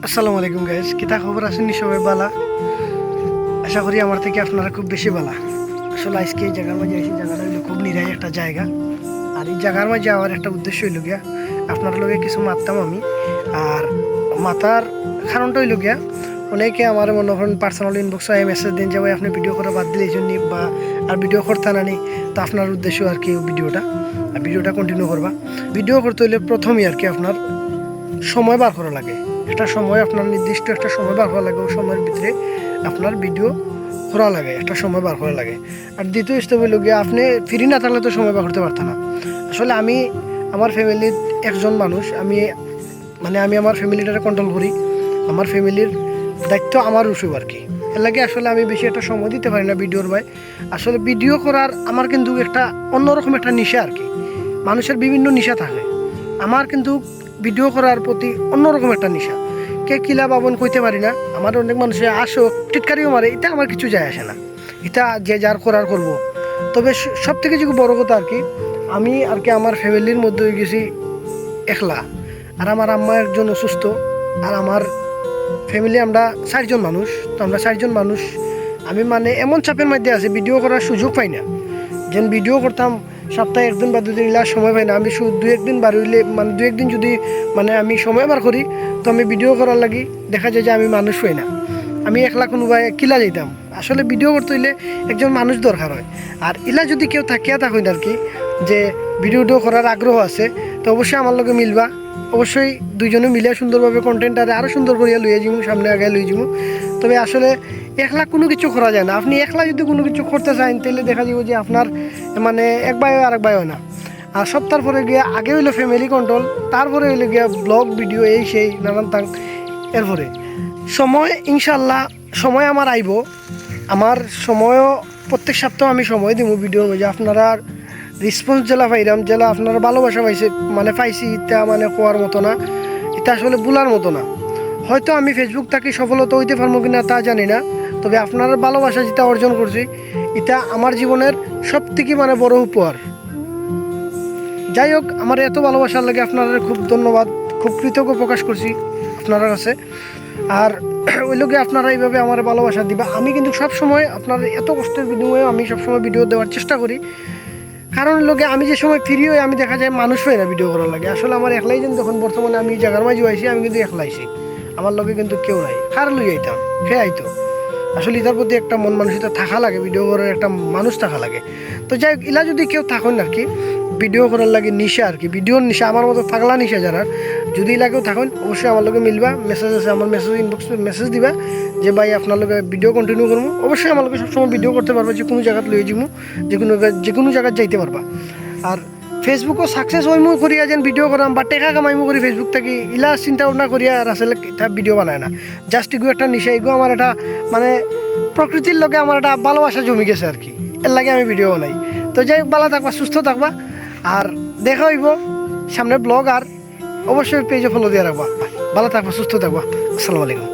আসসালামু আলাইকুম গাইস, কিতা খবর আছেন সবাই বালা? আশা করি আমার থেকে আপনারা খুব বেশি বালা। আসলে আজকে এই জায়গার মাঝে এসে জায়গাটা হইলো খুব নিরাই একটা জায়গা। আর এই জায়গার মাঝে আমার একটা উদ্দেশ্য হইল গিয়া আপনার লগে কিছু মারতাম আমি। আর মাতার কারণটা হইল গিয়া অনেকে আমার মনে করেন পার্সোনাল ইনবক্সে মেসেজ দিন যে ভাই আপনি ভিডিও করা বাদ দিলে এই জন্য বা আর ভিডিও করতে নানি। তো আপনার উদ্দেশ্য আর কি ভিডিওটা কন্টিনিউ করবা। ভিডিও করতে হইলে প্রথমেই আর কি আপনার সময় বার করা লাগে। একটা সময় আপনার নির্দিষ্ট একটা সময় বার করা লাগে, ওই সময়ের ভিতরে আপনার ভিডিও করা লাগে, একটা সময় বার করা লাগে। আর দ্বিতীয় স্টেপ হইল গিয়ে আপনি ফ্রি না থাকলে তো সময় বার করতে পারতাম না। আসলে আমি আমার ফ্যামিলির একজন মানুষ, আমি আমার ফ্যামিলিটাকে কন্ট্রোল করি। আমার ফ্যামিলির দায়িত্ব আমার উৎসব আর কি। এর লাগে আসলে আমি বেশি একটা সময় দিতে পারি না ভিডিওর ভাই। আসলে ভিডিও করার আমার কিন্তু একটা অন্যরকম একটা নেশা আর কি। মানুষের বিভিন্ন নেশা থাকে, আমার কিন্তু ভিডিও করার প্রতি অন্যরকম একটা নেশা। কে কিলা বাবন কইতে পারি না। আমার অনেক মানুষে আসো টিটকারিও মারে, এটা আমার কিছু যায় আসে না, এটা যে যার করার করবো। তবে সব থেকে যে বড় কথা আর কি, আমি আর কি আমার ফ্যামিলির মধ্যে হয়ে গেছি একলা। আর আমার আম্মা একজন অসুস্থ। আর আমার ফ্যামিলি আমরা 4জন মানুষ। তো আমরা 4জন মানুষ, আমি এমন চাপের মধ্যে আছি ভিডিও করার সুযোগ পাই না। যেন ভিডিও করতাম সপ্তাহে 1 দিন বা 2 দিন ইলা সময় পাই না। আমি শুধু 2-1 দিন বার হইলে 2-1 দিন যদি আমি সময় বার করি, তো আমি ভিডিও করার লাগি দেখা যায় যে আমি মানুষ হই না। আমি একলা কোনোবাই কিলা যেতাম। আসলে ভিডিও করতে হইলে একজন মানুষ দরকার হয়। আর ইলা যদি কেউ থাকিয়া থাকেন আর কি, যে ভিডিও করার আগ্রহ আছে, তো অবশ্যই আমার লগে মিলবা। অবশ্যই দুইজনে মিলে সুন্দরভাবে কন্টেন্ট আরও সুন্দর করিয়া লইয়া যাবো, সামনে আগে লই যাবো। তবে আসলে একলা কোনো কিছু করা যায় না। আপনি একলা যদি কোনো কিছু করতে চান তাহলে দেখা যাব যে আপনার এক ভাই আর এক ভাই হয় না। আর সপ্তাহ পরে গিয়ে আগে হইলো ফ্যামিলি কন্ট্রোল, তারপরে হইলো গিয়া ব্লগ ভিডিও এই সেই নানান তাং। এরপরে সময় ইনশাল্লাহ সময় আমার আইব। আমার সময়ও প্রত্যেক সপ্তাহ আমি সময় দিব ভিডিও যে আপনারা রেসপন্স জেলা পাইরাম, জেলা আপনারা ভালোবাসা পাইছে পাইছি, এটা কোয়ার মতো না, এটা আসলে ভুলার মতো না। হয়তো আমি ফেসবুক থেকে সফলতা হইতে পারবো কিনা তা জানি না, তবে আপনার ভালোবাসা যেটা অর্জন করছি, এটা আমার জীবনের সব থেকে বড় উপহার। যাই হোক, আমার এত ভালোবাসার লাগে আপনারা খুব ধন্যবাদ, খুব কৃতজ্ঞ প্রকাশ করছি আপনার কাছে। আর ওই লোকে আপনারা এইভাবে আমার ভালোবাসা দিবা। আমি কিন্তু সবসময় আপনার এত কষ্টের বিনিময়ে আমি সবসময় ভিডিও দেওয়ার চেষ্টা করি। কারণ লোকে আমি যে সময় ফ্রি হই, আমি দেখা যায় মানুষ হয় না ভিডিও করার লাগে। আসলে আমার একলাই যেন যখন বর্তমানে আমি জায়গার মাঝে আইছি, আমি কিন্তু একলাইছি, আমার লগে কিন্তু কেউ নাই। কার লই আইতাম, সে আইতো। আসলে এটার প্রতি একটা মন মানসিকতা থাকা লাগে, ভিডিও করার একটা মানুষ থাকা লাগে। তো যাই হোক, ইলা যদি কেউ থাকেন আর কি ভিডিও করার লাগে নিশা আর কি, ভিডিওর নিশা আমার মতো পাগলা নিশা যারা, যদি এলাকেও থাকেন অবশ্যই আমার লগে মিলবা। মেসেজ আছে আমার, মেসেজ ইনবক্স মেসেজ দিবা যে ভাই আপনার লগে ভিডিও কন্টিনিউ করবো। অবশ্যই আমার লগে সবসময় ভিডিও করতে পারবা, যে কোনো জায়গায় লইয়ে যাবো, যে কোনো জায়গায় যাইতে পারবা। আর ফেসবুকও সাকসেস হইমু করিয়া যেন ভিডিও করাম বা টেকা কামাইমু করি ফেসবুক থাকি, ইলা চিন্তা ভাবনা করিয়া আর আসলে এটা ভিডিও বানায় না। জাস্ট এগু একটা নিশা, এগু আমার এটা প্রকৃতির লগে আমার একটা ভালোবাসা জমি গেছে আর কি, এর লাগে আমি ভিডিও বানাই। তো যাই হোক, ভালো থাকবা, সুস্থ থাকবা। আর দেখা হইব সামনে ব্লগ। আর অবশ্যই পেজে ফলো দিয়ে রাখবা। ভালো থাকবা, সুস্থ থাকবা। আসসালামু আলাইকুম।